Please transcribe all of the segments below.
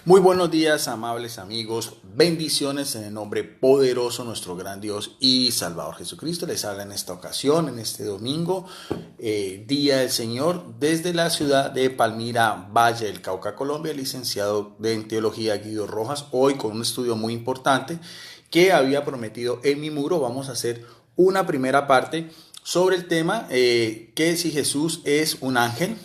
Muy buenos días, amables amigos. Bendiciones en el nombre poderoso de nuestro gran Dios y Salvador Jesucristo. Les habla en esta ocasión, en este domingo, Día del Señor, desde la ciudad de Palmira, Valle del Cauca, Colombia, el licenciado en Teología Guido Rojas. Hoy con un estudio muy importante que había prometido en mi muro. Vamos a hacer una primera parte sobre el tema que si Jesús es un ángel,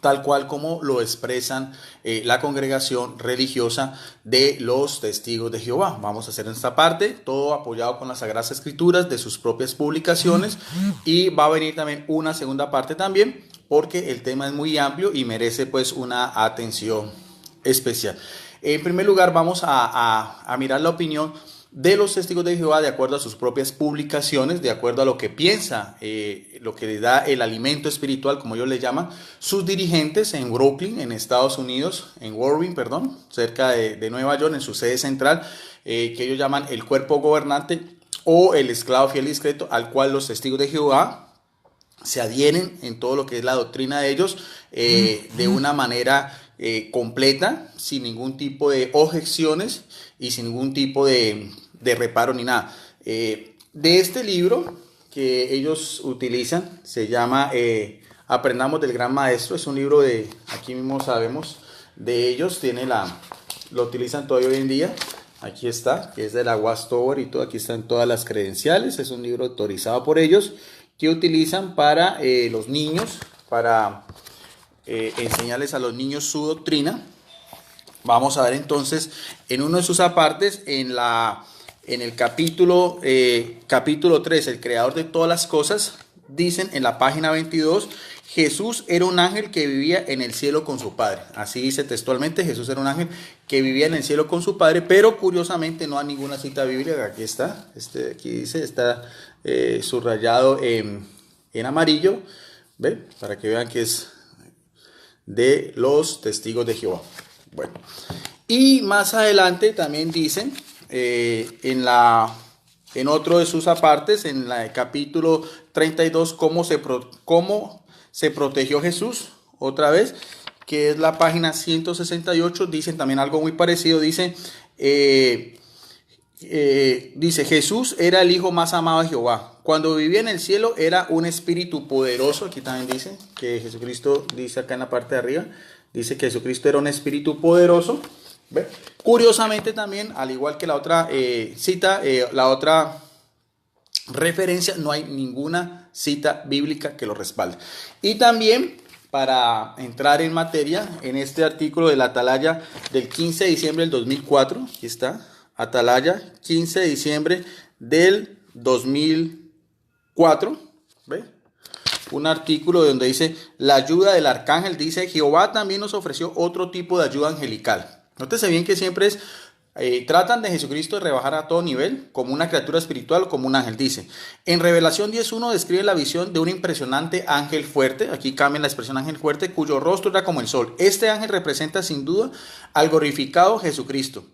tal cual como lo expresan la congregación religiosa de los Testigos de Jehová. Vamos a hacer en esta parte, todo apoyado con las Sagradas Escrituras de sus propias publicaciones, y va a venir también una segunda parte también, porque el tema es muy amplio y merece pues una atención especial. En primer lugar, vamos a mirar la opinión de los Testigos de Jehová de acuerdo a sus propias publicaciones, de acuerdo a lo que piensa, lo que les da el alimento espiritual, como ellos le llaman, sus dirigentes en Brooklyn, en Estados Unidos, en Warren, perdón, cerca de Nueva York, en su sede central, que ellos llaman el cuerpo gobernante o el esclavo fiel y discreto, al cual los Testigos de Jehová se adhieren en todo lo que es la doctrina de ellos de una manera completa, sin ningún tipo de objeciones y sin ningún tipo de reparo ni nada. De este libro que ellos utilizan, se llama Aprendamos del Gran Maestro, es un libro de, aquí mismo sabemos, de ellos, lo utilizan todavía hoy en día. Aquí está, que es de la Westover y todo, aquí están todas las credenciales, es un libro autorizado por ellos, que utilizan para los niños, para enseñarles a los niños su doctrina. Vamos a ver entonces en uno de sus apartes, en el capítulo 3, el creador de todas las cosas, dicen en la página 22, Jesús era un ángel que vivía en el cielo con su Padre. Así dice textualmente, Jesús era un ángel que vivía en el cielo con su Padre, pero curiosamente no hay ninguna cita bíblica. Aquí está, aquí dice, está subrayado en amarillo, ¿ve? Para que vean que es de los Testigos de Jehová. Bueno, y más adelante también dicen en otro de sus apartes, en el capítulo 32, cómo se protegió Jesús, otra vez, que es la página 168, dicen también algo muy parecido, dice Jesús era el hijo más amado de Jehová. Cuando vivía en el cielo era un espíritu poderoso. Aquí también dice que Jesucristo, dice acá en la parte de arriba, dice que Jesucristo era un espíritu poderoso. ¿Ve? Curiosamente también, al igual que la otra cita, la otra referencia, no hay ninguna cita bíblica que lo respalde. Y también, para entrar en materia, en este artículo de la Atalaya del 15 de diciembre del 2004, aquí está, Atalaya, 15 de diciembre del 2004, ¿ve? Un artículo donde dice, la ayuda del arcángel, dice, Jehová también nos ofreció otro tipo de ayuda angelical. Nótese bien que siempre tratan de Jesucristo de rebajar a todo nivel, como una criatura espiritual o como un ángel. Dice, en Revelación 10.1 describe la visión de un impresionante ángel fuerte, aquí cambian la expresión ángel fuerte, cuyo rostro era como el sol. Este ángel representa sin duda al glorificado Jesucristo,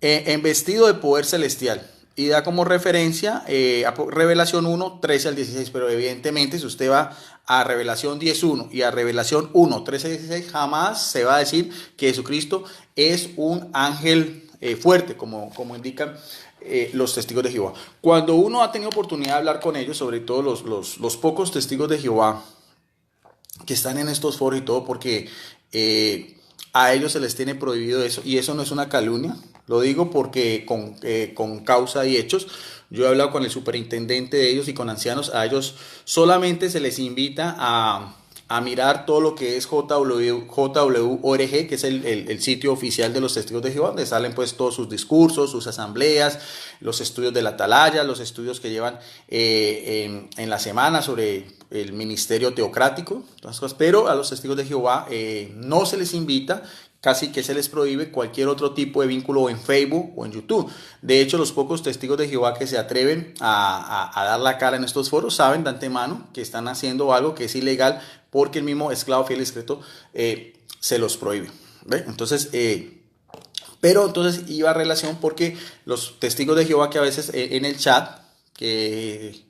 en vestido de poder celestial, y da como referencia a Revelación 1, 13 al 16, pero evidentemente si usted va a Revelación 10.1 y a Revelación 1, 13 al 16, jamás se va a decir que Jesucristo es un ángel fuerte, como indican los Testigos de Jehová. Cuando uno ha tenido oportunidad de hablar con ellos, sobre todo los pocos Testigos de Jehová que están en estos foros y todo, porque a ellos se les tiene prohibido eso, y eso no es una calumnia, lo digo porque con causa y hechos. Yo he hablado con el superintendente de ellos y con ancianos, a ellos solamente se les invita a mirar todo lo que es JWORG, que es el sitio oficial de los Testigos de Jehová, donde salen pues todos sus discursos, sus asambleas, los estudios de la Atalaya, los estudios que llevan en la semana sobre el ministerio teocrático, todas las cosas. Pero a los Testigos de Jehová no se les invita, casi que se les prohíbe cualquier otro tipo de vínculo en Facebook o en YouTube. De hecho, los pocos Testigos de Jehová que se atreven a dar la cara en estos foros saben de antemano que están haciendo algo que es ilegal, porque el mismo esclavo fiel y discreto se los prohíbe. ¿Ve? Entonces, pero entonces iba a relación porque los Testigos de Jehová que a veces en el chat que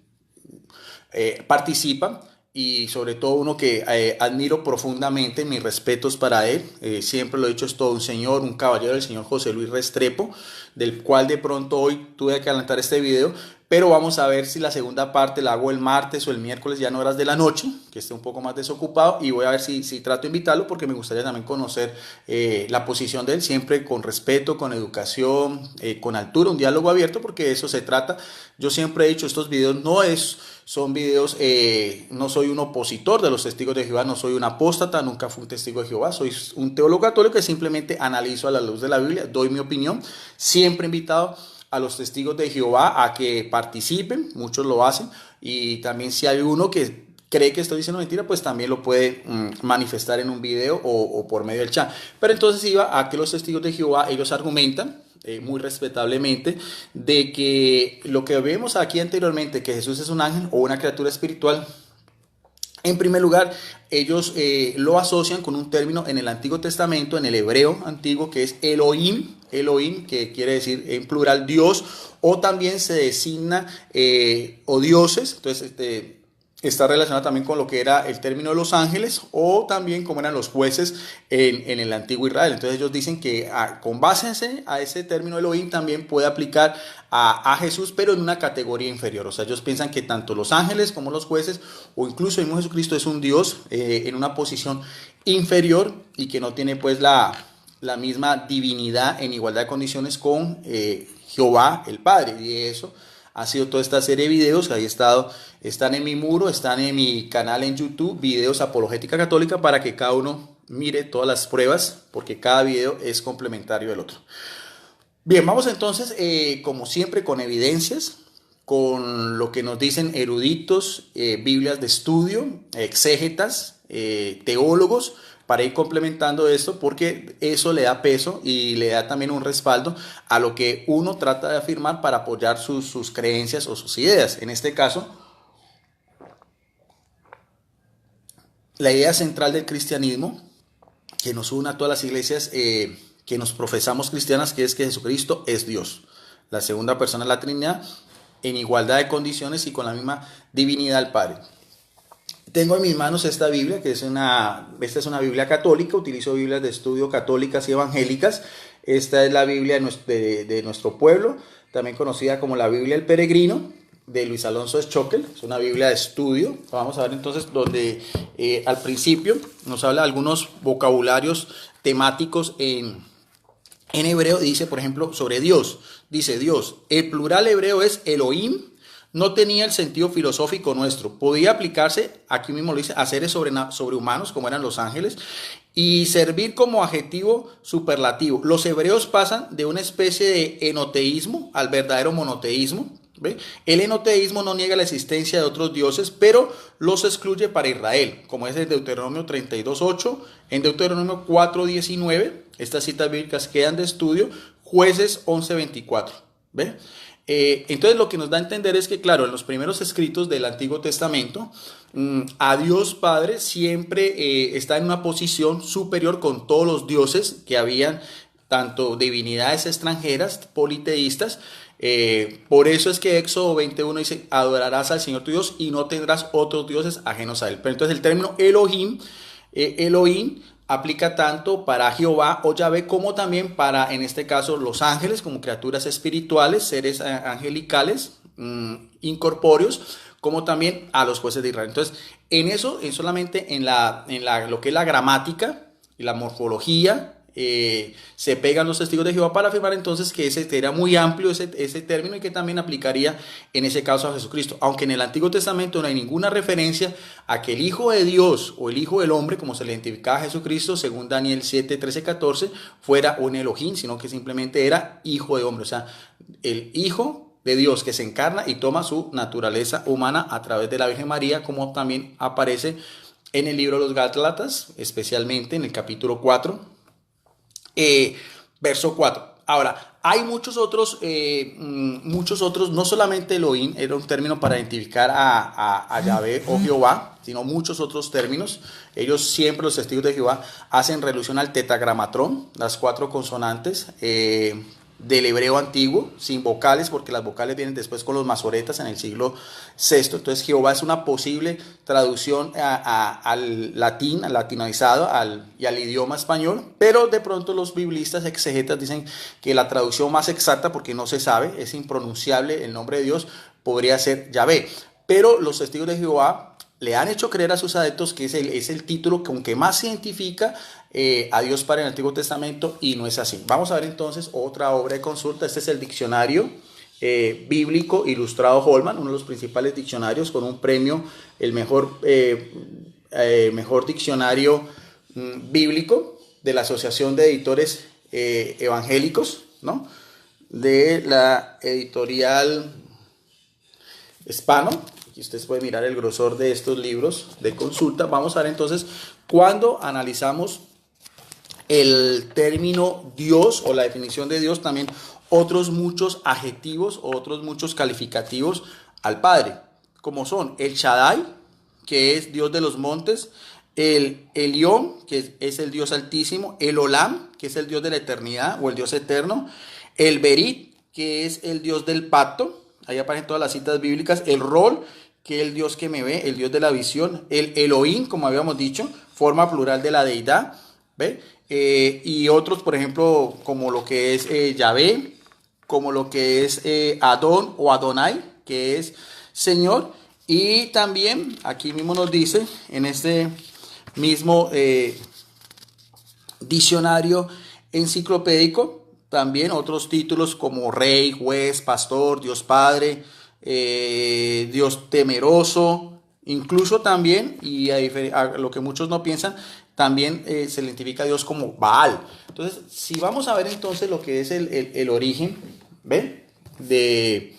participan, y sobre todo uno que admiro profundamente, mis respetos para él, siempre lo he dicho, es todo un señor, un caballero, el señor José Luis Restrepo, del cual de pronto hoy tuve que adelantar este video, pero vamos a ver si la segunda parte la hago el martes o el miércoles, ya en horas de la noche, que esté un poco más desocupado, y voy a ver si trato de invitarlo, porque me gustaría también conocer la posición de él, siempre con respeto, con educación, con altura, un diálogo abierto, porque de eso se trata. Yo siempre he dicho, estos videos son videos, no soy un opositor de los testigos de Jehová, no soy un apóstata, nunca fui un testigo de Jehová, soy un teólogo católico que simplemente analizo a la luz de la Biblia, doy mi opinión, siempre he invitado a los testigos de Jehová a que participen, muchos lo hacen, y también si hay uno que cree que estoy diciendo mentira, pues también lo puede manifestar en un video o por medio del chat. Pero entonces iba a que los testigos de Jehová, ellos argumentan, muy respetablemente, de que lo que vemos aquí anteriormente, que Jesús es un ángel o una criatura espiritual, en primer lugar, ellos lo asocian con un término en el Antiguo Testamento, en el hebreo antiguo, que es Elohim, Elohim, que quiere decir en plural Dios, o también se designa o dioses. Entonces está relacionado también con lo que era el término de los ángeles, o también como eran los jueces en el antiguo Israel. Entonces ellos dicen que con base a ese término Elohim también puede aplicar a Jesús, pero en una categoría inferior. O sea, ellos piensan que tanto los ángeles como los jueces, o incluso el mismo Jesucristo, es un Dios en una posición inferior, y que no tiene pues la misma divinidad en igualdad de condiciones con Jehová el Padre. Y eso ha sido toda esta serie de videos que ahí están en mi muro, están en mi canal en YouTube, videos apologética católica, para que cada uno mire todas las pruebas, porque cada video es complementario del otro. Bien, vamos entonces, como siempre, con evidencias, con lo que nos dicen eruditos, Biblias de estudio, exégetas, teólogos, para ir complementando esto, porque eso le da peso y le da también un respaldo a lo que uno trata de afirmar para apoyar sus creencias o sus ideas. En este caso, la idea central del cristianismo, que nos une a todas las iglesias que nos profesamos cristianas, que es que Jesucristo es Dios, la segunda persona de la Trinidad, en igualdad de condiciones y con la misma divinidad del Padre. Tengo en mis manos esta Biblia, que esta es una Biblia católica. Utilizo Biblias de estudio católicas y evangélicas. Esta es la Biblia de nuestro pueblo, también conocida como la Biblia del Peregrino, de Luis Alonso Schockel. Es una Biblia de estudio. Vamos a ver entonces donde al principio nos habla de algunos vocabularios temáticos en hebreo. Dice, por ejemplo, sobre Dios. Dice Dios. El plural hebreo es Elohim. No tenía el sentido filosófico nuestro. Podía aplicarse, aquí mismo lo dice, a seres sobrehumanos, como eran los ángeles, y servir como adjetivo superlativo. Los hebreos pasan de una especie de enoteísmo al verdadero monoteísmo. ¿Ve? El enoteísmo no niega la existencia de otros dioses, pero los excluye para Israel, como es en Deuteronomio 32:8, en Deuteronomio 4:19. Estas citas bíblicas quedan de estudio. Jueces 11:24. ¿Ve? Entonces lo que nos da a entender es que, claro, en los primeros escritos del Antiguo Testamento, a Dios Padre siempre está en una posición superior con todos los dioses que habían, tanto divinidades extranjeras, politeístas. Por eso es que Éxodo 21 dice: adorarás al Señor tu Dios y no tendrás otros dioses ajenos a él. Pero entonces el término Elohim aplica tanto para Jehová o Yahvé, como también para, en este caso, los ángeles, como criaturas espirituales, seres angelicales, incorpóreos, como también a los jueces de Israel. Entonces, en eso, solamente en lo que es la gramática y la morfología, se pegan los testigos de Jehová para afirmar entonces que era muy amplio ese término, y que también aplicaría en ese caso a Jesucristo, aunque en el Antiguo Testamento no hay ninguna referencia a que el Hijo de Dios o el Hijo del Hombre, como se le identificaba a Jesucristo según Daniel 7, 13, 14, fuera un Elohim, sino que simplemente era Hijo de Hombre, o sea, el Hijo de Dios que se encarna y toma su naturaleza humana a través de la Virgen María, como también aparece en el libro de los Gálatas, especialmente en el capítulo 4, verso 4. Ahora, hay muchos otros, no solamente Elohim era un término para identificar a Yahvé o Jehová, sino muchos otros términos. Ellos siempre, los testigos de Jehová, hacen relusión al tetragramatrón, las 4 consonantes, del hebreo antiguo, sin vocales, porque las vocales vienen después con los masoretas en el siglo VI. Entonces Jehová es una posible traducción al latín, al latinizado y al idioma español, pero de pronto los biblistas exegetas dicen que la traducción más exacta, porque no se sabe, es impronunciable el nombre de Dios, podría ser Yahvé. Pero los testigos de Jehová le han hecho creer a sus adeptos que es el título con que más se identifica a Dios Padre en el Antiguo Testamento, y no es así. Vamos a ver entonces otra obra de consulta. Este es el diccionario bíblico ilustrado Holman, uno de los principales diccionarios con un premio, el mejor diccionario bíblico de la Asociación de Editores Evangélicos, ¿no? De la editorial Hispano. Aquí ustedes pueden mirar el grosor de estos libros de consulta. Vamos a ver entonces, cuando analizamos el término Dios o la definición de Dios, también otros muchos adjetivos o otros muchos calificativos al Padre, como son el Shaddai, que es Dios de los montes, el Elión, que es el Dios altísimo, el Olam, que es el Dios de la eternidad o el Dios eterno, el Berit, que es el Dios del pacto, ahí aparecen todas las citas bíblicas, el Rol, que es el Dios que me ve, el Dios de la visión, el Elohim, como habíamos dicho, forma plural de la deidad, ¿ve? Y otros, por ejemplo, como lo que es Yahvé, como lo que es Adón o Adonai, que es Señor. Y también aquí mismo nos dice, en este mismo diccionario enciclopédico, también otros títulos como Rey, Juez, Pastor, Dios Padre, Dios temeroso, incluso también, y a lo que muchos no piensan, también se identifica a Dios como Baal. Entonces, si vamos a ver entonces lo que es el origen, ¿ven? De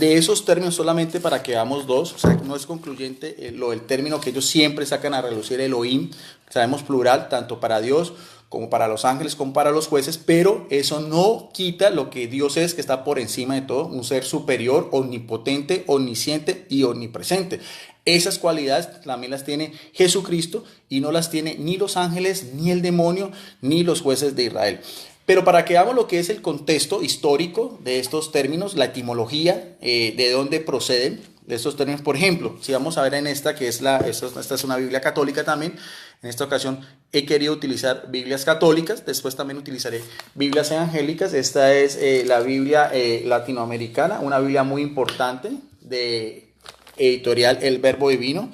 esos términos, solamente para que veamos dos, o sea, no es concluyente lo del término que ellos siempre sacan a relucir, Elohim, sabemos plural, tanto para Dios como para los ángeles, como para los jueces, pero eso no quita lo que Dios es, que está por encima de todo, un ser superior, omnipotente, omnisciente y omnipresente. Esas cualidades también las tiene Jesucristo y no las tiene ni los ángeles, ni el demonio, ni los jueces de Israel. Pero para que veamos lo que es el contexto histórico de estos términos, la etimología, de dónde proceden de estos términos, por ejemplo, si vamos a ver en esta, que es esta es una Biblia católica también, en esta ocasión he querido utilizar Biblias católicas, después también utilizaré Biblias evangélicas. Esta es la Biblia latinoamericana, una Biblia muy importante de editorial El Verbo Divino.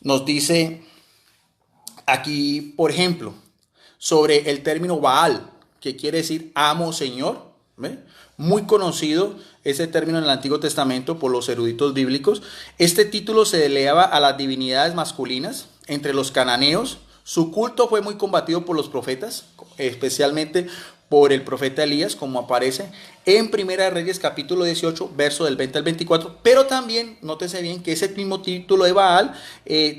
Nos dice aquí, por ejemplo, sobre el término Baal, que quiere decir amo, señor, ¿ve? Muy conocido ese término en el Antiguo Testamento por los eruditos bíblicos. Este título se deleaba a las divinidades masculinas entre los cananeos. Su culto fue muy combatido por los profetas, especialmente por el profeta Elías, como aparece en Primera de Reyes capítulo 18, verso del 20 al 24, pero también, nótese bien que ese mismo título de Baal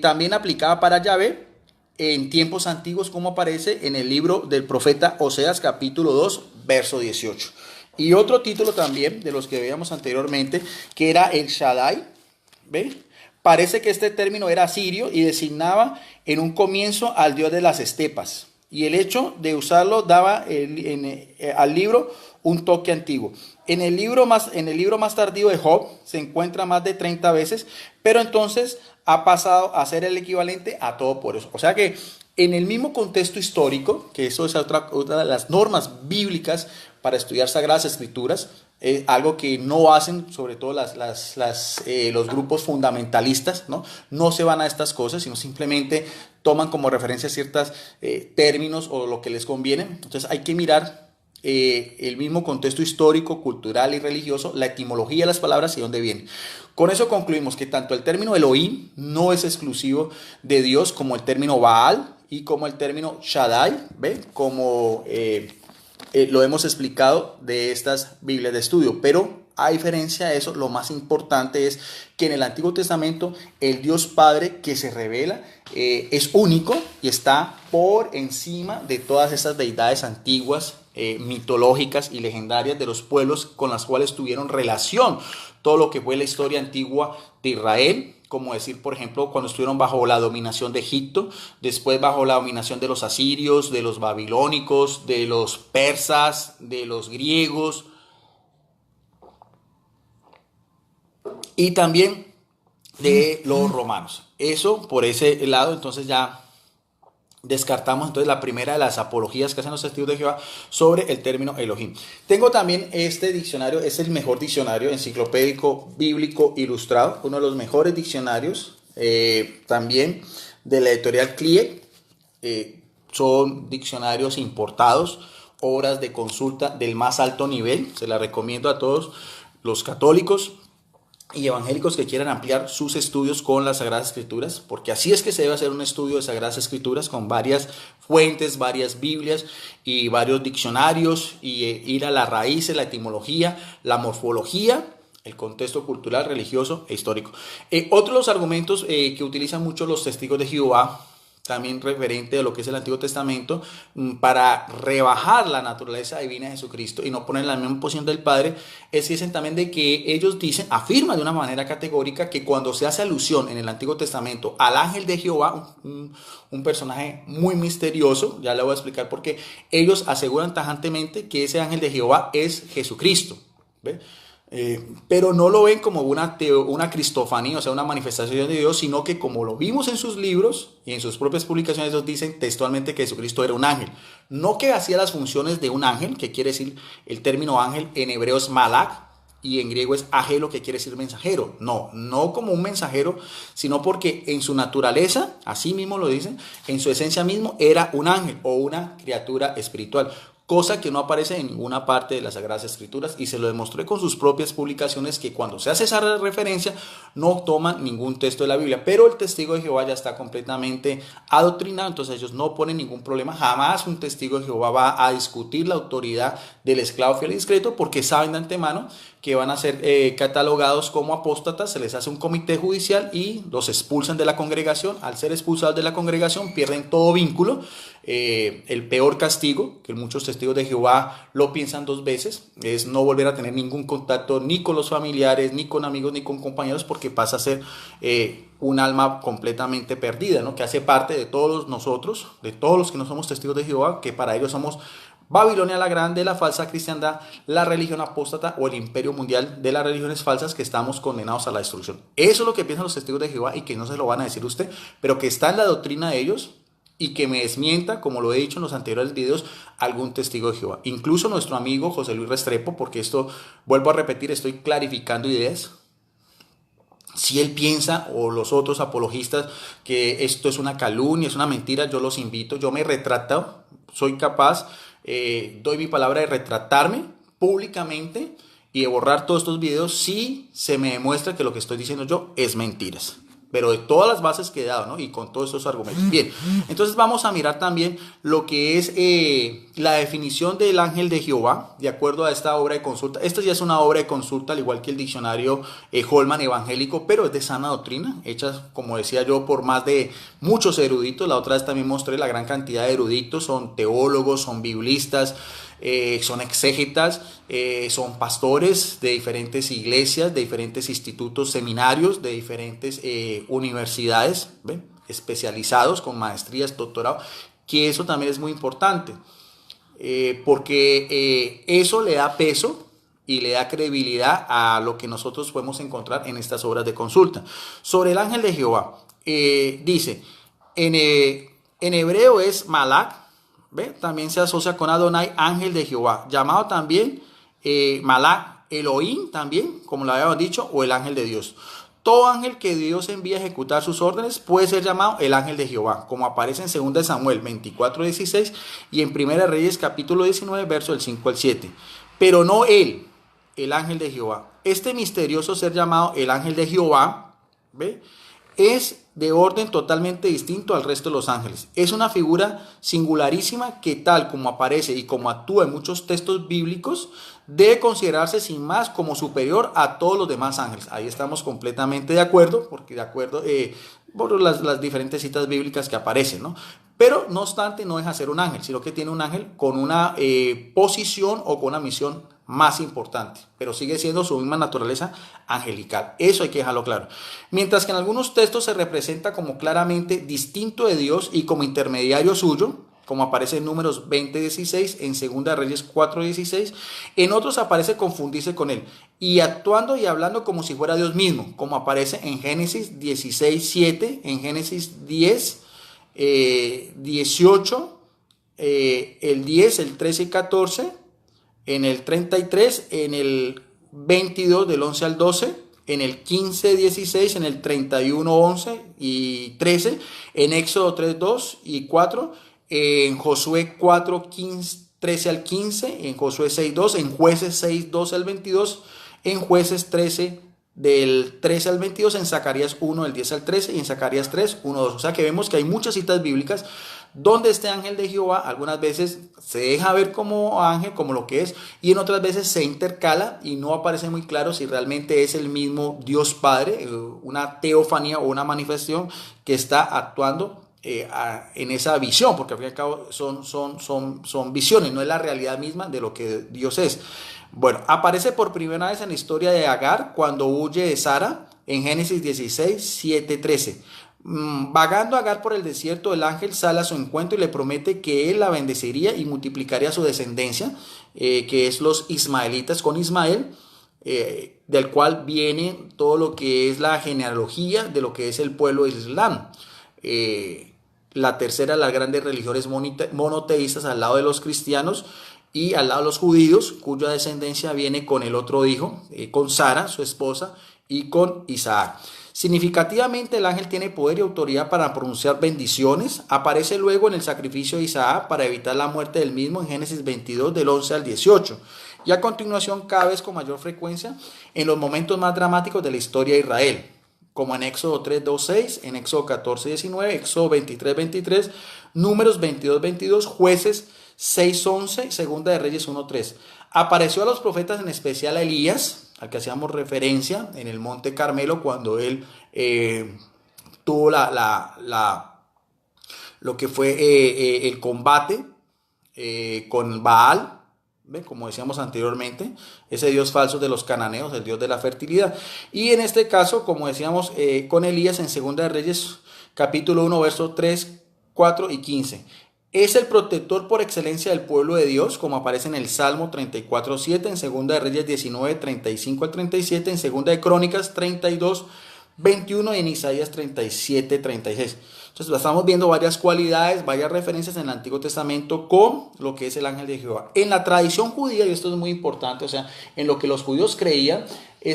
también aplicaba para Yahvé en tiempos antiguos, como aparece en el libro del profeta Oseas capítulo 2, verso 18. Y otro título también de los que veíamos anteriormente, que era el Shaddai, ¿ve? Parece que este término era asirio y designaba en un comienzo al dios de las estepas. Y el hecho de usarlo daba al libro un toque antiguo. En el libro más tardío de Job se encuentra más de 30 veces, pero entonces ha pasado a ser el equivalente a Todopoderoso. O sea que en el mismo contexto histórico, que eso es otra de las normas bíblicas para estudiar Sagradas Escrituras, algo que no hacen sobre todo los grupos fundamentalistas, ¿no? No se van a estas cosas, sino simplemente toman como referencia ciertos términos o lo que les conviene. Entonces hay que mirar el mismo contexto histórico, cultural y religioso, la etimología de las palabras y dónde vienen. Con eso concluimos que tanto el término Elohim no es exclusivo de Dios, como el término Baal y como el término Shaddai, ¿ve? Como lo hemos explicado de estas Biblias de estudio, pero a diferencia de eso, lo más importante es que en el Antiguo Testamento el Dios Padre que se revela es único y está por encima de todas esas deidades antiguas, mitológicas y legendarias de los pueblos con las cuales tuvieron relación. Todo lo que fue la historia antigua de Israel, como decir, por ejemplo, cuando estuvieron bajo la dominación de Egipto, después bajo la dominación de los asirios, de los babilónicos, de los persas, de los griegos, y también de los romanos. Eso por ese lado, entonces ya descartamos entonces la primera de las apologías que hacen los testigos de Jehová sobre el término Elohim. Tengo también este diccionario, es el mejor diccionario enciclopédico bíblico ilustrado, uno de los mejores diccionarios también de la editorial CLIE. Son diccionarios importados, obras de consulta del más alto nivel. Se la recomiendo a todos los católicos y evangélicos que quieran ampliar sus estudios con las Sagradas Escrituras, porque así es que se debe hacer un estudio de Sagradas Escrituras con varias fuentes, varias Biblias y varios diccionarios, y ir a la raíz, la etimología, la morfología, el contexto cultural, religioso e histórico. Otro de los argumentos que utilizan mucho los testigos de Jehová, también referente a lo que es el Antiguo Testamento, para rebajar la naturaleza divina de Jesucristo y no poner en la misma posición del Padre, es que dicen también de que ellos afirman de una manera categórica que cuando se hace alusión en el Antiguo Testamento al ángel de Jehová, un personaje muy misterioso, ya le voy a explicar por qué, ellos aseguran tajantemente que ese ángel de Jehová es Jesucristo, ¿ve? Pero no lo ven como una cristofanía, o sea, una manifestación de Dios, sino que como lo vimos en sus libros y en sus propias publicaciones, ellos dicen textualmente que Jesucristo era un ángel. No que hacía las funciones de un ángel, que quiere decir el término ángel en hebreo es malak y en griego es agelo, que quiere decir mensajero. No como un mensajero, sino porque en su naturaleza, así mismo lo dicen, en su esencia mismo era un ángel o una criatura espiritual. Cosa que no aparece en ninguna parte de las Sagradas Escrituras, y se lo demostré con sus propias publicaciones que cuando se hace esa referencia no toman ningún texto de la Biblia, pero el testigo de Jehová ya está completamente adoctrinado, entonces ellos no ponen ningún problema. Jamás un testigo de Jehová va a discutir la autoridad del esclavo fiel y discreto, porque saben de antemano que van a ser catalogados como apóstatas, se les hace un comité judicial y los expulsan de la congregación. Al ser expulsados de la congregación pierden todo vínculo. El peor castigo, que muchos testigos de Jehová lo piensan dos veces, es no volver a tener ningún contacto ni con los familiares, ni con amigos, ni con compañeros, porque pasa a ser un alma completamente perdida, ¿no? Que hace parte de todos nosotros, de todos los que no somos testigos de Jehová, que para ellos somos Babilonia la Grande, la falsa cristiandad, la religión apóstata o el imperio mundial de las religiones falsas, que estamos condenados a la destrucción. Eso es lo que piensan los testigos de Jehová, y que no se lo van a decir usted, pero que está en la doctrina de ellos, y que me desmienta, como lo he dicho en los anteriores videos, algún testigo de Jehová. Incluso nuestro amigo José Luis Restrepo, porque esto, vuelvo a repetir, estoy clarificando ideas. Si él piensa, o los otros apologistas, que esto es una calumnia, es una mentira, yo los invito, yo me he retratado, soy capaz, doy mi palabra de retratarme públicamente y de borrar todos estos videos si se me demuestra que lo que estoy diciendo yo es mentiras, pero de todas las bases que he dado, ¿no? Y con todos estos argumentos. Bien, entonces vamos a mirar también lo que es la definición del ángel de Jehová, de acuerdo a esta obra de consulta. Esta ya es una obra de consulta, al igual que el diccionario Holman evangélico, pero es de sana doctrina, hecha, como decía yo, por más de muchos eruditos. La otra vez también mostré la gran cantidad de eruditos, son teólogos, son biblistas, son exégetas, son pastores de diferentes iglesias, de diferentes institutos, seminarios, de diferentes universidades, ¿ven? Especializados con maestrías, doctorado, que eso también es muy importante, porque eso le da peso y le da credibilidad a lo que nosotros podemos encontrar en estas obras de consulta. Sobre el ángel de Jehová, dice, en hebreo es Malak, ¿ve? También se asocia con Adonai, ángel de Jehová, llamado también Malak, Elohim también, como lo habíamos dicho, o el ángel de Dios. Todo ángel que Dios envía a ejecutar sus órdenes puede ser llamado el ángel de Jehová, como aparece en 2 Samuel 24:16 y en 1 Reyes capítulo 19, verso del 5 al 7. Pero no él, el ángel de Jehová. Este misterioso ser llamado el ángel de Jehová, ¿ve? es de orden totalmente distinto al resto de los ángeles. Es una figura singularísima que tal como aparece y como actúa en muchos textos bíblicos, debe considerarse sin más como superior a todos los demás ángeles. Ahí estamos completamente de acuerdo, porque de acuerdo por las diferentes citas bíblicas que aparecen, ¿no? Pero no obstante no deja de ser un ángel, sino que tiene un ángel con una posición o con una misión más importante, pero sigue siendo su misma naturaleza angelical. Eso hay que dejarlo claro. Mientras que en algunos textos se representa como claramente distinto de Dios y como intermediario suyo, como aparece en Números 20:16, en 2 Reyes 4:16, en otros aparece confundirse con él y actuando y hablando como si fuera Dios mismo, como aparece en Génesis 16:7, en Génesis 10:18, el 10, el 13 y 14, en el 33, en el 22 del 11 al 12, en el 15:16, en el 31:11 y 13, en Éxodo 3:2 y 4, en Josué 4:15, 13 al 15, en Josué 6:2, en Jueces 6:12 al 22, en Jueces 13 del 13 al 22, en Zacarías 1 del 10 al 13 y en Zacarías 3, 1, 2. O sea que vemos que hay muchas citas bíblicas donde este ángel de Jehová algunas veces se deja ver como ángel, como lo que es, y en otras veces se intercala y no aparece muy claro si realmente es el mismo Dios Padre, una teofanía o una manifestación que está actuando en esa visión, porque al fin y al cabo son visiones, no es la realidad misma de lo que Dios es. Bueno, aparece por primera vez en la historia de Agar cuando huye de Sara en Génesis 16, 7, 13. Vagando Agar por el desierto, el ángel sale a su encuentro y le promete que él la bendeciría y multiplicaría su descendencia, que es los ismaelitas con Ismael, del cual viene todo lo que es la genealogía de lo que es el pueblo de Islam. La tercera de las grandes religiones monoteístas al lado de los cristianos y al lado de los judíos, cuya descendencia viene con el otro hijo, con Sara, su esposa, y con Isaac. Significativamente el ángel tiene poder y autoridad para pronunciar bendiciones. Aparece luego en el sacrificio de Isaac para evitar la muerte del mismo en Génesis 22 del 11 al 18. Y a continuación cada vez con mayor frecuencia en los momentos más dramáticos de la historia de Israel, como en Éxodo 3, 2, 6, en Éxodo 14, 19, Éxodo 23, 23, Números 22, 22, Jueces 6, 11, Segunda de Reyes 1, 3. Apareció a los profetas, en especial a Elías, al que hacíamos referencia en el Monte Carmelo, cuando él tuvo lo que fue el combate con Baal, ¿ve? Como decíamos anteriormente, ese dios falso de los cananeos, el dios de la fertilidad. Y en este caso, como decíamos, con Elías en Segunda de Reyes, capítulo 1, versos 3, 4 y 15. Es el protector por excelencia del pueblo de Dios, como aparece en el Salmo 34, 7, en Segunda de Reyes 19, 35 al 37, en Segunda de Crónicas 32, 21 y en Isaías 37, 36. Entonces estamos viendo varias cualidades, varias referencias en el Antiguo Testamento con lo que es el ángel de Jehová. En la tradición judía, y esto es muy importante, o sea, en lo que los judíos creían,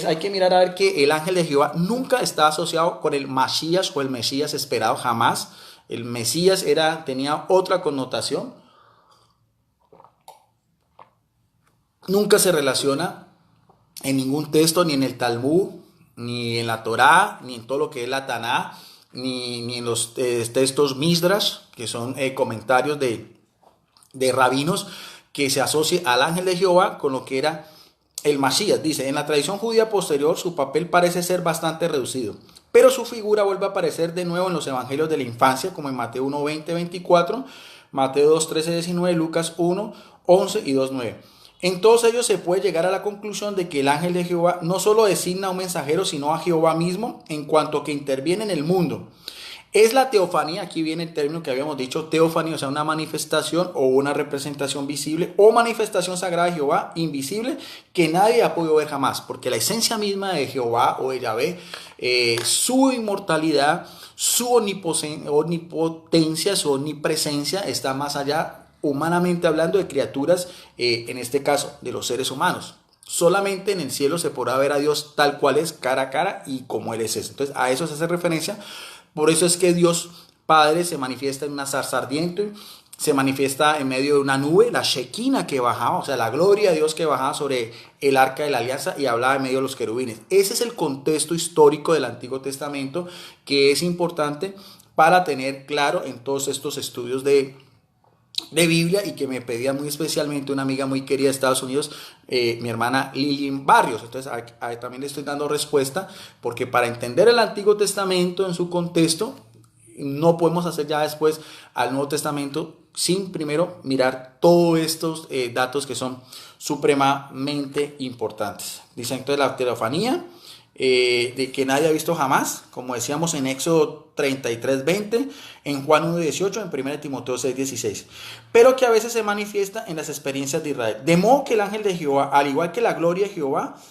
hay que mirar a ver que el ángel de Jehová nunca está asociado con el Masías o el Mesías esperado, jamás. El Mesías tenía otra connotación. Nunca se relaciona en ningún texto, ni en el Talmud, ni en la Torá, ni en todo lo que es la Taná, ni en los textos Midrash, que son comentarios de rabinos, que se asocia al ángel de Jehová con lo que era el Masías. Dice, en la tradición judía posterior su papel parece ser bastante reducido, pero su figura vuelve a aparecer de nuevo en los evangelios de la infancia, como en Mateo 1, 20, 24, Mateo 2, 13, 19, Lucas 1, 11 y 2, 9. En todos ellos se puede llegar a la conclusión de que el ángel de Jehová no solo designa a un mensajero, sino a Jehová mismo, en cuanto que interviene en el mundo. Es la teofanía, aquí viene el término que habíamos dicho, teofanía, o sea, una manifestación o una representación visible o manifestación sagrada de Jehová invisible que nadie ha podido ver jamás, porque la esencia misma de Jehová o de Yahvé, su inmortalidad, su omnipotencia, su omnipresencia está más allá, humanamente hablando, de criaturas, en este caso, de los seres humanos. Solamente en el cielo se podrá ver a Dios tal cual es, cara a cara y como Él es. Entonces a eso se hace referencia. Por eso es que Dios Padre se manifiesta en una zarza ardiente, se manifiesta en medio de una nube, la Shekinah que bajaba, o sea, la gloria de Dios que bajaba sobre el arca de la alianza y hablaba en medio de los querubines. Ese es el contexto histórico del Antiguo Testamento que es importante para tener claro en todos estos estudios de Biblia, y que me pedía muy especialmente una amiga muy querida de Estados Unidos, mi hermana Lilian Barrios. Entonces también le estoy dando respuesta, porque para entender el Antiguo Testamento en su contexto, no podemos hacer ya después al Nuevo Testamento sin primero mirar todos estos datos que son supremamente importantes. Dicen entonces la teofanía, de que nadie ha visto jamás, como decíamos en Éxodo 33:20, en Juan 1:18, en 1 Timoteo 6:16, pero que a veces se manifiesta en las experiencias de Israel. De modo que el ángel de Jehová, al igual que la gloria de Jehová,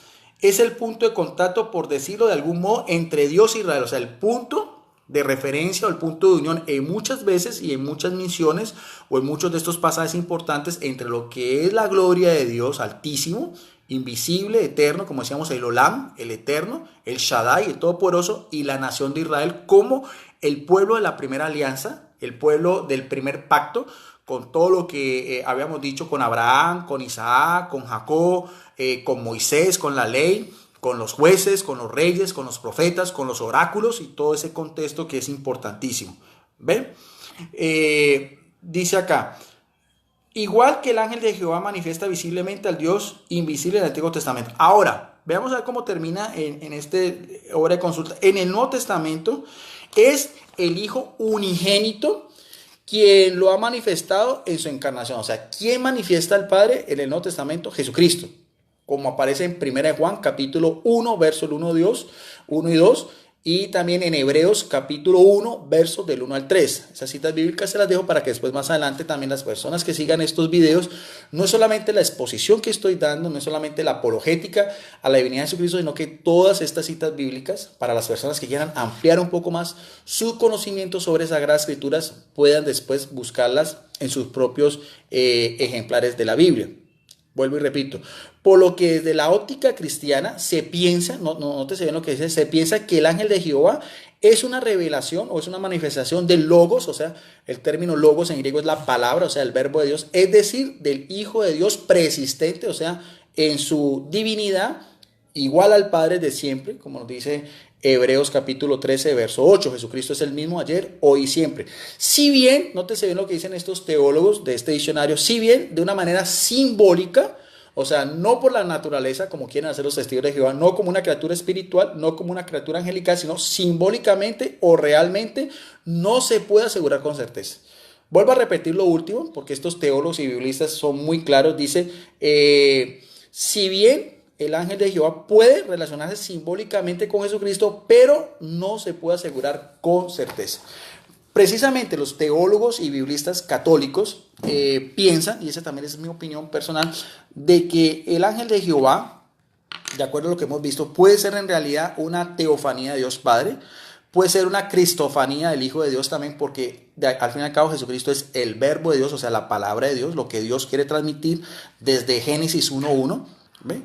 es el punto de contacto, por decirlo de algún modo, entre Dios e Israel, o sea, el punto de referencia o el punto de unión en muchas veces y en muchas misiones o en muchos de estos pasajes importantes entre lo que es la gloria de Dios Altísimo, invisible, eterno, como decíamos, el Olam, el eterno, el Shaddai, el todopoderoso, y la nación de Israel como el pueblo de la primera alianza, el pueblo del primer pacto, con todo lo que habíamos dicho con Abraham, con Isaac, con Jacob, con Moisés, con la ley, con los jueces, con los reyes, con los profetas, con los oráculos y todo ese contexto que es importantísimo. ¿Ven? Dice acá, igual que el ángel de Jehová manifiesta visiblemente al Dios invisible en el Antiguo Testamento. Ahora, veamos a ver cómo termina en este obra de consulta. En el Nuevo Testamento es el Hijo unigénito quien lo ha manifestado en su encarnación. O sea, ¿quién manifiesta al Padre en el Nuevo Testamento? Jesucristo, como aparece en 1 Juan capítulo 1, versos 1 y 2, y también en Hebreos capítulo 1, versos del 1 al 3. Esas citas bíblicas se las dejo para que después más adelante también las personas que sigan estos videos, no es solamente la exposición que estoy dando, no es solamente la apologética a la divinidad de Jesucristo, sino que todas estas citas bíblicas, para las personas que quieran ampliar un poco más su conocimiento sobre Sagradas Escrituras, puedan después buscarlas en sus propios ejemplares de la Biblia. Vuelvo y repito, por lo que desde la óptica cristiana se piensa, no te sé bien lo que dice, se piensa que el ángel de Jehová es una revelación o es una manifestación del logos, o sea, el término logos en griego es la palabra, o sea, el verbo de Dios, es decir, del Hijo de Dios preexistente, o sea, en su divinidad, igual al Padre de siempre, como nos dice Hebreos capítulo 13, verso 8. Jesucristo es el mismo ayer, hoy y siempre. Si bien, nótese bien lo que dicen estos teólogos de este diccionario, si bien de una manera simbólica, o sea, no por la naturaleza, como quieren hacer los testigos de Jehová, no como una criatura espiritual, no como una criatura angelical, sino simbólicamente o realmente, no se puede asegurar con certeza. Vuelvo a repetir lo último, porque estos teólogos y biblistas son muy claros. Dice, si bien el ángel de Jehová puede relacionarse simbólicamente con Jesucristo, pero no se puede asegurar con certeza. Precisamente los teólogos y biblistas católicos piensan, y esa también es mi opinión personal, de que el ángel de Jehová, de acuerdo a lo que hemos visto, puede ser en realidad una teofanía de Dios Padre, puede ser una cristofanía del Hijo de Dios también, porque al fin y al cabo Jesucristo es el verbo de Dios, o sea, la palabra de Dios, lo que Dios quiere transmitir desde Génesis 1:1, ¿ve?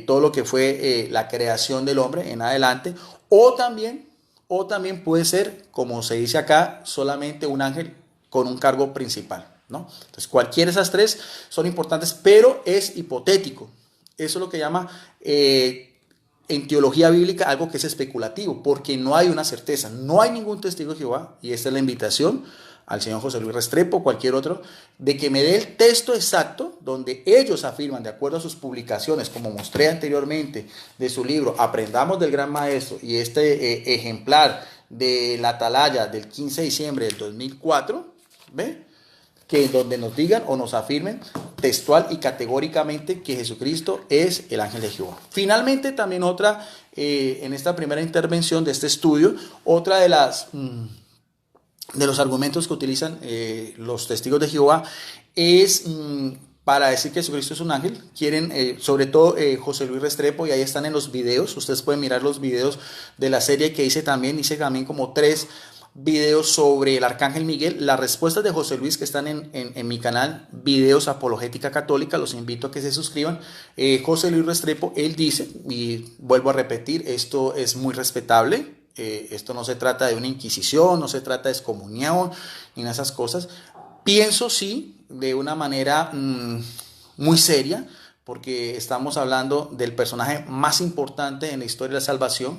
Todo lo que fue la creación del hombre en adelante, o también puede ser, como se dice acá, solamente un ángel con un cargo principal, ¿no? Entonces, cualquiera de esas tres son importantes, pero es hipotético. Eso es lo que llama en teología bíblica algo que es especulativo, porque no hay una certeza, no hay ningún testigo de Jehová, y esta es la invitación al señor José Luis Restrepo, cualquier otro, de que me dé el texto exacto donde ellos afirman, de acuerdo a sus publicaciones, como mostré anteriormente, de su libro Aprendamos del Gran Maestro, y este ejemplar de la Atalaya del 15 de diciembre del 2004, ¿ve? Que donde nos digan o nos afirmen textual y categóricamente que Jesucristo es el ángel de Jehová. Finalmente, también otra, en esta primera intervención de este estudio, otra de los argumentos que utilizan los testigos de Jehová es para decir que Jesucristo es un ángel. Quieren, sobre todo José Luis Restrepo, y ahí están en los videos, ustedes pueden mirar los videos de la serie que hice también como 3 videos sobre el Arcángel Miguel. Las respuestas de José Luis que están en mi canal, Videos Apologética Católica, los invito a que se suscriban. José Luis Restrepo, él dice, y vuelvo a repetir, esto es muy respetable, esto no se trata de una inquisición, no se trata de excomunión, ni de esas cosas, Pienso sí, de una manera muy seria, porque estamos hablando del personaje más importante en la historia de la salvación,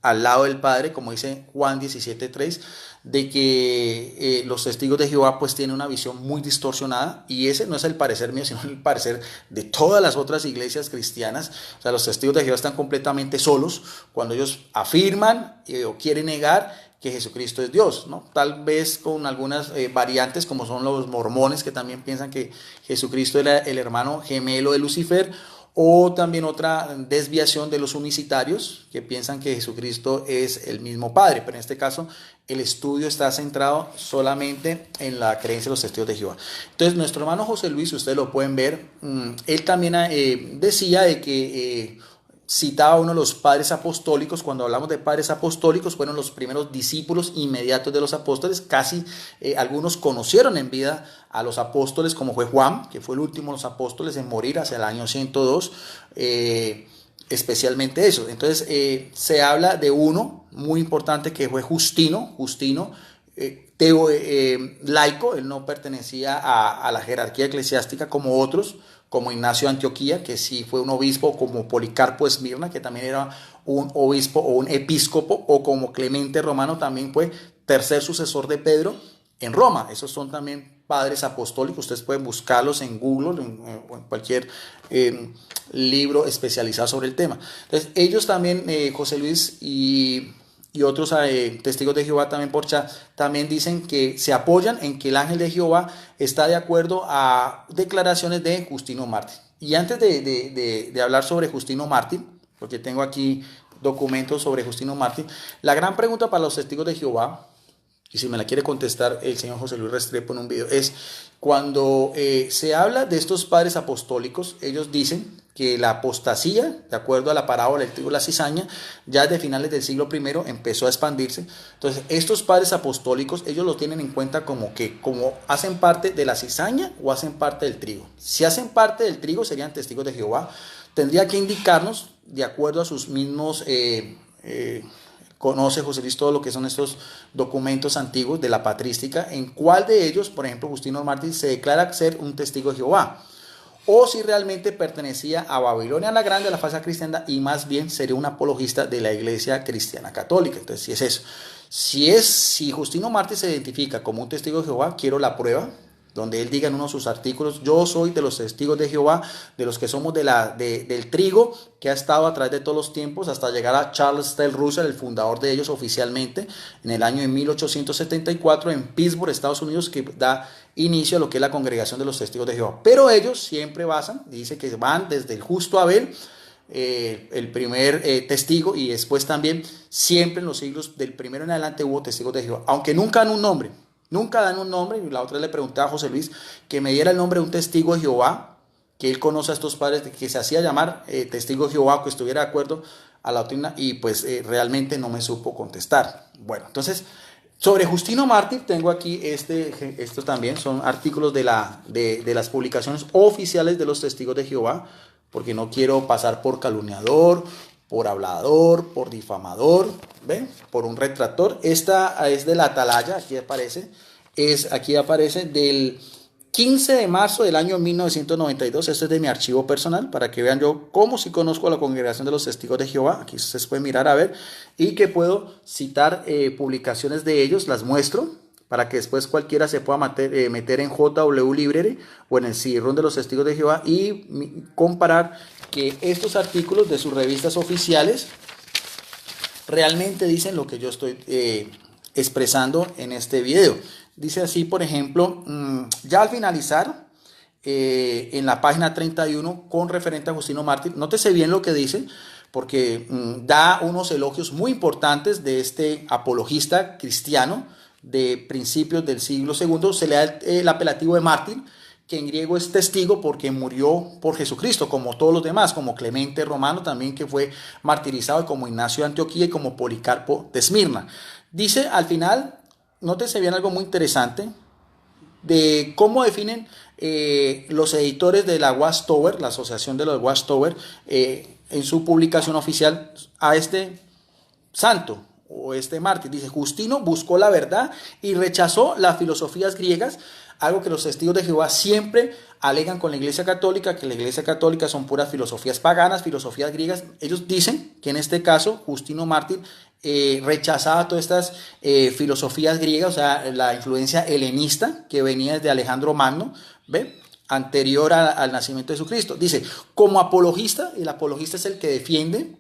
al lado del Padre, como dice Juan 17:3, de que los testigos de Jehová pues tienen una visión muy distorsionada, y ese no es el parecer mío, sino el parecer de todas las otras iglesias cristianas. O sea, los testigos de Jehová están completamente solos cuando ellos afirman o quieren negar que Jesucristo es Dios, ¿no? Tal vez con algunas variantes, como son los mormones, que también piensan que Jesucristo era el hermano gemelo de Lucifer, o también otra desviación de los unicitarios, que piensan que Jesucristo es el mismo Padre, pero en este caso el estudio está centrado solamente en la creencia de los testigos de Jehová. Entonces, nuestro hermano José Luis, ustedes lo pueden ver, él también decía de que citaba a uno de los padres apostólicos. Cuando hablamos de padres apostólicos, fueron los primeros discípulos inmediatos de los apóstoles. Casi algunos conocieron en vida a los apóstoles, como fue Juan, que fue el último de los apóstoles en morir hacia el año 102, especialmente eso. Entonces se habla de uno muy importante que fue Justino, laico. Él no pertenecía a la jerarquía eclesiástica como otros, como Ignacio de Antioquía, que sí fue un obispo, como Policarpo de Esmirna, que también era un obispo o un episcopo, o como Clemente Romano, también fue tercer sucesor de Pedro en Roma. Esos son también padres apostólicos. Ustedes pueden buscarlos en Google o en cualquier libro especializado sobre el tema. Entonces, ellos también, José Luis y otros testigos de Jehová también por chat, también dicen que se apoyan en que el ángel de Jehová está de acuerdo a declaraciones de Justino Mártir. Y antes de hablar sobre Justino Mártir, porque tengo aquí documentos sobre Justino Mártir, la gran pregunta para los testigos de Jehová, y si me la quiere contestar el señor José Luis Restrepo en un video, es cuando se habla de estos padres apostólicos, ellos dicen que la apostasía, de acuerdo a la parábola del trigo y la cizaña, ya desde finales del siglo I empezó a expandirse. Entonces, estos padres apostólicos, ellos lo tienen en cuenta como hacen parte de la cizaña o hacen parte del trigo. Si hacen parte del trigo, serían testigos de Jehová. Tendría que indicarnos, de acuerdo a sus mismos conoce José Luis todo lo que son estos documentos antiguos de la patrística, en cuál de ellos, por ejemplo, Justino Mártir, se declara ser un testigo de Jehová, o si realmente pertenecía a Babilonia la Grande, a la falsa cristiandad, y más bien sería un apologista de la Iglesia Cristiana Católica. Entonces, si es eso, si Justino Mártir se identifica como un testigo de Jehová, quiero la prueba donde él diga en uno de sus artículos: yo soy de los testigos de Jehová, de los que somos del trigo que ha estado a través de todos los tiempos, hasta llegar a Charles Taze Russell, el fundador de ellos oficialmente, en el año de 1874 en Pittsburgh, Estados Unidos, que da inicio a lo que es la congregación de los testigos de Jehová. Pero ellos siempre basan, dice que van desde el justo Abel, el primer testigo, y después también siempre en los siglos del primero en adelante hubo testigos de Jehová, aunque nunca dan un nombre. Nunca dan un nombre. Y la otra le preguntaba a José Luis que me diera el nombre de un testigo de Jehová, que él conoce a estos padres, que se hacía llamar testigo de Jehová, que estuviera de acuerdo a la doctrina, y pues realmente no me supo contestar. Bueno, entonces, sobre Justino Mártir, tengo aquí estos también son artículos de las publicaciones oficiales de los testigos de Jehová, porque no quiero pasar por calumniador, por hablador, por difamador, ¿ven? Por un retractor. Esta es de la Atalaya, aquí aparece del 15 de marzo del año 1992. Este es de mi archivo personal, para que vean yo cómo sí conozco a la congregación de los testigos de Jehová. Aquí ustedes pueden mirar a ver, y que puedo citar publicaciones de ellos, las muestro, para que después cualquiera se pueda meter en JW Library o en el CD-ROM de los testigos de Jehová y comparar que estos artículos de sus revistas oficiales realmente dicen lo que yo estoy expresando en este video. Dice así, por ejemplo, ya al finalizar, en la página 31, con referente a Justino Mártir, nótese bien lo que dice, porque da unos elogios muy importantes de este apologista cristiano de principios del siglo II. Se le da el apelativo de mártir, que en griego es testigo, porque murió por Jesucristo, como todos los demás, como Clemente Romano también, que fue martirizado, como Ignacio de Antioquía y como Policarpo de Esmirna. Dice al final, nótese bien algo muy interesante, de cómo definen los editores de la Watchtower, la asociación de los Watchtower, en su publicación oficial a este santo o este mártir. Dice: Justino buscó la verdad y rechazó las filosofías griegas algo que los testigos de Jehová siempre alegan con la Iglesia Católica, que la Iglesia Católica son puras filosofías paganas, filosofías griegas. Ellos dicen que en este caso Justino Mártir rechazaba todas estas filosofías griegas, o sea, la influencia helenista que venía desde Alejandro Magno, ¿ve? Anterior al nacimiento de Jesucristo. Dice, como apologista, el apologista es el que defiende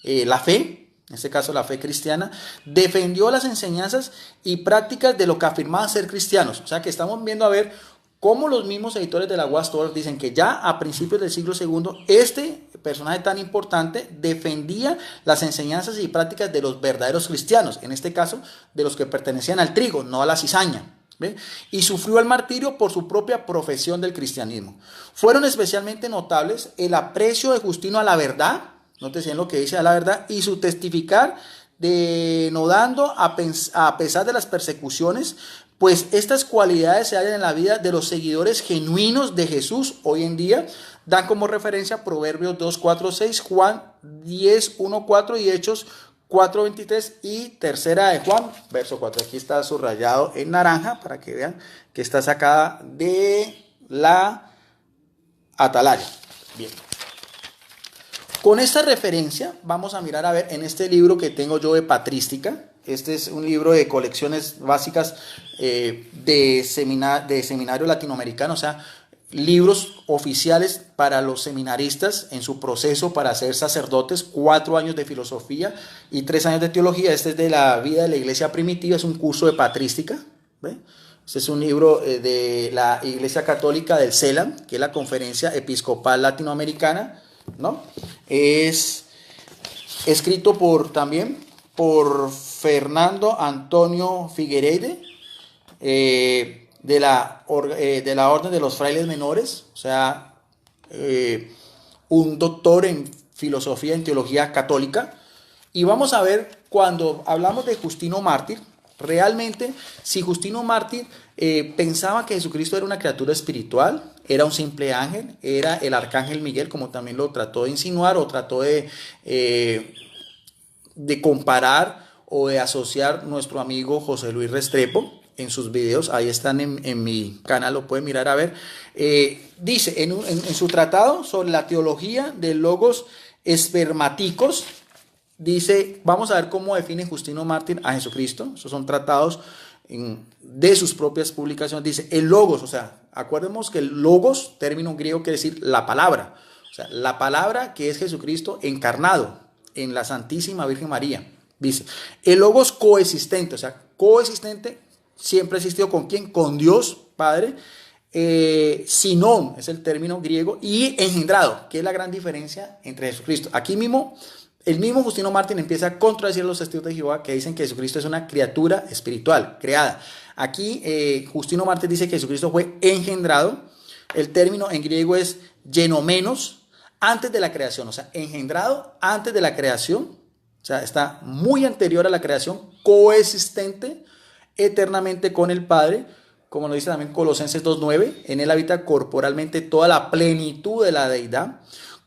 la fe, en este caso la fe cristiana, defendió las enseñanzas y prácticas de lo que afirmaban ser cristianos. O sea que estamos viendo a ver cómo los mismos editores de la WASTOR dicen que ya a principios del siglo II, este personaje tan importante defendía las enseñanzas y prácticas de los verdaderos cristianos, en este caso de los que pertenecían al trigo, no a la cizaña. ¿Ve? Y sufrió el martirio por su propia profesión del cristianismo. Fueron especialmente notables el aprecio de Justino a la verdad, nótese en lo que dice a la verdad, y su testificar denodando a pesar de las persecuciones, pues estas cualidades se hallan en la vida de los seguidores genuinos de Jesús hoy en día. Dan como referencia Proverbios 2, 4, 6, Juan 10, 1, 4 y Hechos 4:23 y tercera de Juan, verso 4. Aquí está subrayado en naranja para que vean que está sacada de la Atalaya. Bien. Con esta referencia vamos a mirar a ver en este libro que tengo yo de patrística. Este es un libro de colecciones básicas de seminario latinoamericano, o sea, libros oficiales para los seminaristas en su proceso para ser sacerdotes, 4 años de filosofía y 3 años de teología. Este es de la vida de la iglesia primitiva, es un curso de patrística. ¿Ve? Este es un libro de la Iglesia Católica del CELAM, que es la Conferencia Episcopal Latinoamericana, ¿no? Es escrito también por Fernando Antonio Figueiredo, de la Orden de los Frailes Menores, o sea, un doctor en filosofía, en teología católica. Y vamos a ver, cuando hablamos de Justino Mártir, realmente, si Justino Mártir pensaba que Jesucristo era una criatura espiritual, era un simple ángel, era el arcángel Miguel, como también lo trató de insinuar o trató de comparar o de asociar nuestro amigo José Luis Restrepo en sus videos. Ahí están en mi canal, lo pueden mirar a ver. Dice en su tratado sobre la teología de logos espermáticos, dice, vamos a ver cómo define Justino Mártir a Jesucristo. Esos son tratados de sus propias publicaciones. Dice, el logos, o sea, acordemos que el logos, término griego, quiere decir la palabra. O sea, la palabra que es Jesucristo encarnado en la Santísima Virgen María. Dice, el logos coexistente, o sea, coexistente, siempre ha existido ¿con quién? Con Dios Padre. Sinón es el término griego, y engendrado, que es la gran diferencia entre Jesucristo. Aquí mismo, el mismo Justino Mártir empieza a contradecir a los testigos de Jehová que dicen que Jesucristo es una criatura espiritual, creada. Aquí Justino Mártir dice que Jesucristo fue engendrado. El término en griego es genomenos, antes de la creación, o sea, engendrado antes de la creación. O sea, está muy anterior a la creación, coexistente eternamente con el Padre, como lo dice también Colosenses 2:9, en él habita corporalmente toda la plenitud de la deidad,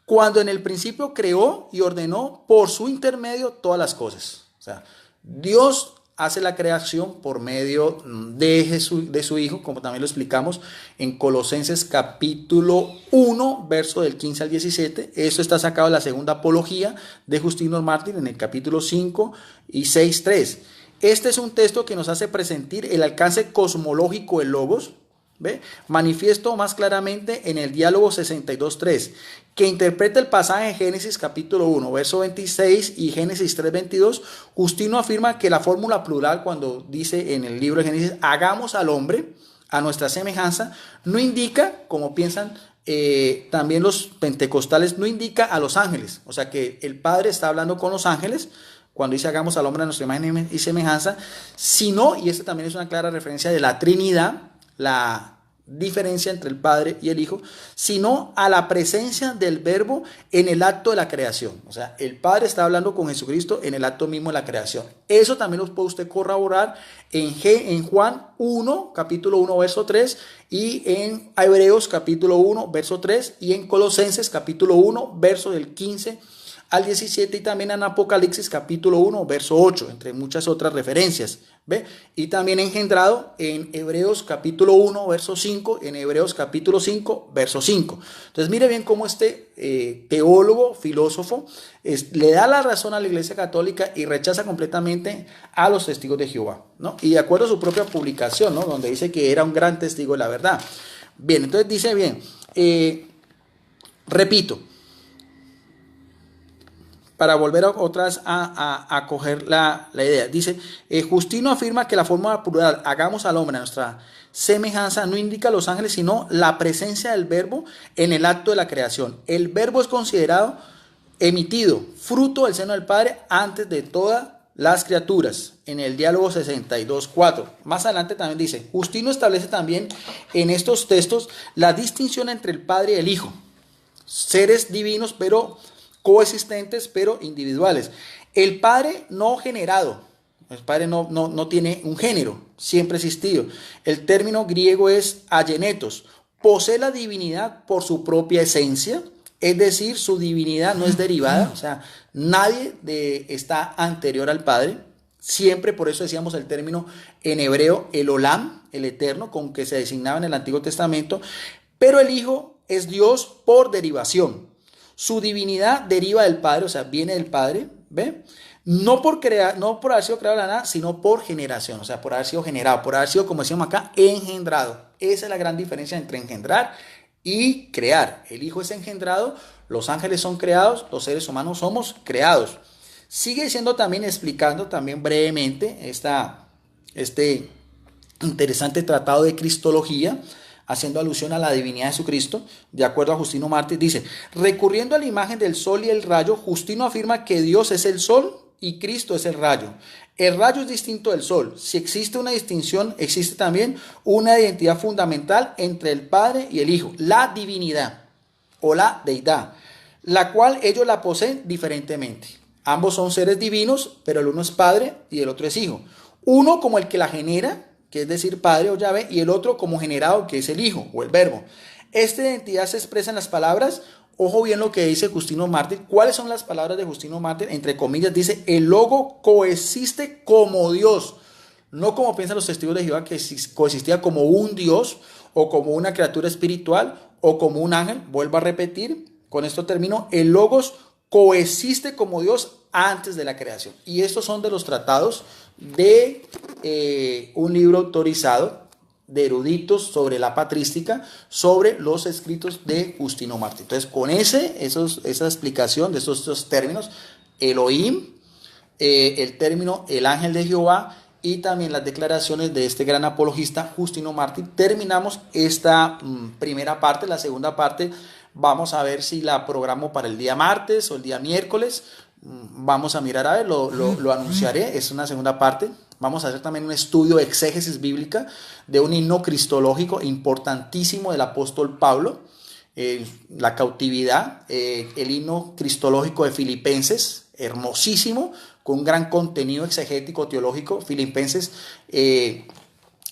cuando en el principio creó y ordenó por su intermedio todas las cosas. O sea, Dios hace la creación por medio de su Hijo, como también lo explicamos en Colosenses capítulo 1, verso del 15 al 17. Esto está sacado de la segunda apología de Justino Mártir en el capítulo 5 y 6:3. Este es un texto que nos hace presentir el alcance cosmológico del logos, ¿ve? Manifiesto más claramente en el diálogo 62:3, que interpreta el pasaje de Génesis capítulo 1, verso 26 y Génesis 3:22. Justino afirma que la fórmula plural, cuando dice en el libro de Génesis, hagamos al hombre a nuestra semejanza, no indica, como piensan también los pentecostales, no indica a los ángeles. O sea que el Padre está hablando con los ángeles cuando dice hagamos al hombre a nuestra imagen y semejanza, sino, y esta también es una clara referencia de la Trinidad, la diferencia entre el Padre y el Hijo, sino a la presencia del Verbo en el acto de la creación. O sea, el Padre está hablando con Jesucristo en el acto mismo de la creación. Eso también lo puede usted corroborar en Juan 1, capítulo 1, verso 3, y en Hebreos capítulo 1, verso 3, y en Colosenses capítulo 1, verso del 15 al 17 y también en Apocalipsis capítulo 1, verso 8, entre muchas otras referencias. ¿Ve? Y también engendrado en Hebreos capítulo 1, verso 5, en Hebreos capítulo 5, verso 5. Entonces mire bien cómo este teólogo, filósofo, le da la razón a la Iglesia Católica y rechaza completamente a los testigos de Jehová, ¿no? Y de acuerdo a su propia publicación, ¿no? Donde dice que era un gran testigo de la verdad. Bien, entonces dice bien, repito, para volver a coger la idea. Dice, Justino afirma que la forma plural, hagamos al hombre a nuestra semejanza, no indica a los ángeles, sino la presencia del verbo en el acto de la creación. El verbo es considerado emitido, fruto del seno del Padre, antes de todas las criaturas, en el diálogo 62.4. Más adelante también dice, Justino establece también en estos textos la distinción entre el Padre y el Hijo, seres divinos, pero coexistentes, pero individuales. El Padre no generado, el Padre no tiene un género, siempre ha existido. El término griego es agenetos, posee la divinidad por su propia esencia, es decir, su divinidad no es derivada, o sea, nadie está anterior al Padre. Siempre, por eso decíamos el término en hebreo, el Olam, el eterno, con que se designaba en el Antiguo Testamento, pero el Hijo es Dios por derivación. Su divinidad deriva del Padre, o sea, viene del Padre, ¿ve? No por haber sido creado de la nada, sino por generación, o sea, por haber sido generado, por haber sido, como decíamos acá, engendrado. Esa es la gran diferencia entre engendrar y crear. El Hijo es engendrado, los ángeles son creados, los seres humanos somos creados. Sigue siendo también, explicando también brevemente este interesante tratado de Cristología, haciendo alusión a la divinidad de Jesucristo, de acuerdo a Justino Mártir, dice, recurriendo a la imagen del sol y el rayo, Justino afirma que Dios es el sol y Cristo es el rayo. El rayo es distinto del sol. Si existe una distinción, existe también una identidad fundamental entre el Padre y el Hijo, la divinidad o la deidad, la cual ellos la poseen diferentemente. Ambos son seres divinos, pero el uno es Padre y el otro es Hijo. Uno como el que la genera, que es decir, Padre o Yahvé, y el otro como generado, que es el Hijo o el Verbo. Esta identidad se expresa en las palabras, ojo bien lo que dice Justino Mártir. ¿Cuáles son las palabras de Justino Mártir? Entre comillas, dice, el Logo coexiste como Dios, no como piensan los testigos de Jehová, que coexistía como un Dios, o como una criatura espiritual, o como un ángel. Vuelvo a repetir, con esto termino, el Logos coexiste como Dios antes de la creación. Y estos son de los tratados de un libro autorizado de eruditos sobre la patrística, sobre los escritos de Justino Mártir. Entonces, con esa explicación de estos términos, Elohim, el término el ángel de Jehová y también las declaraciones de este gran apologista Justino Mártir, terminamos esta primera parte. La segunda parte vamos a ver si la programo para el día martes o el día miércoles. Vamos a mirar a ver, lo anunciaré, es una segunda parte. Vamos a hacer también un estudio de exégesis bíblica de un himno cristológico importantísimo del apóstol Pablo, la cautividad, el himno cristológico de Filipenses, hermosísimo, con un gran contenido exegético teológico. Filipenses en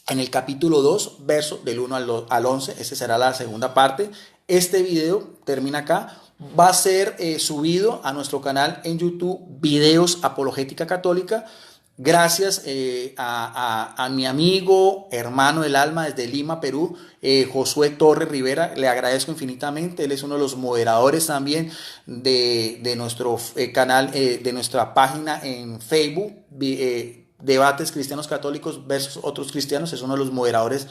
el capítulo 2, verso del 1 al 11, esa será la segunda parte. Este video termina acá. Va a ser subido a nuestro canal en YouTube, Videos Apologética Católica. Gracias a mi amigo, hermano del alma desde Lima, Perú, Josué Torres Rivera. Le agradezco infinitamente. Él es uno de los moderadores también de nuestro canal, de nuestra página en Facebook, Debates Cristianos Católicos versus Otros Cristianos. Es uno de los moderadores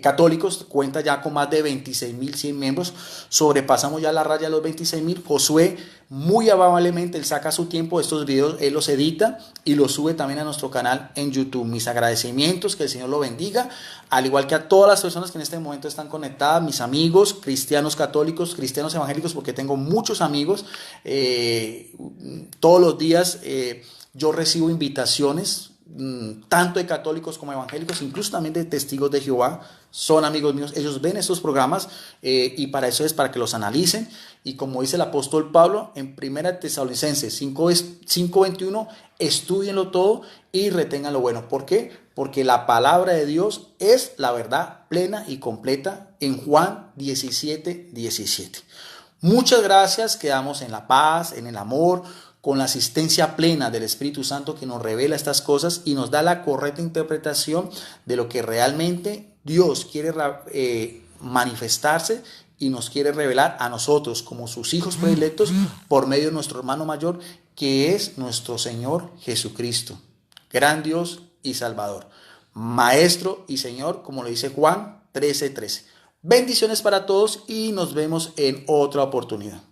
católicos, cuenta ya con más de 26.100 miembros, sobrepasamos ya la raya de los 26.000. Josué, muy amablemente, él saca su tiempo, estos videos él los edita y los sube también a nuestro canal en YouTube. Mis agradecimientos, que el Señor lo bendiga, al igual que a todas las personas que en este momento están conectadas, mis amigos, cristianos católicos, cristianos evangélicos, porque tengo muchos amigos, todos los días yo recibo invitaciones, tanto de católicos como evangélicos, incluso también de testigos de Jehová, son amigos míos. Ellos ven estos programas y para eso es para que los analicen. Y como dice el apóstol Pablo en 1 Tesalonicenses 5:21, estudienlo todo y retengan lo bueno. ¿Por qué? Porque la palabra de Dios es la verdad plena y completa en Juan 17:17. Muchas gracias, quedamos en la paz, en el amor, con la asistencia plena del Espíritu Santo que nos revela estas cosas y nos da la correcta interpretación de lo que realmente Dios quiere manifestarse y nos quiere revelar a nosotros como sus hijos predilectos por medio de nuestro hermano mayor, que es nuestro Señor Jesucristo, gran Dios y Salvador, Maestro y Señor, como lo dice Juan 13:13. Bendiciones para todos y nos vemos en otra oportunidad.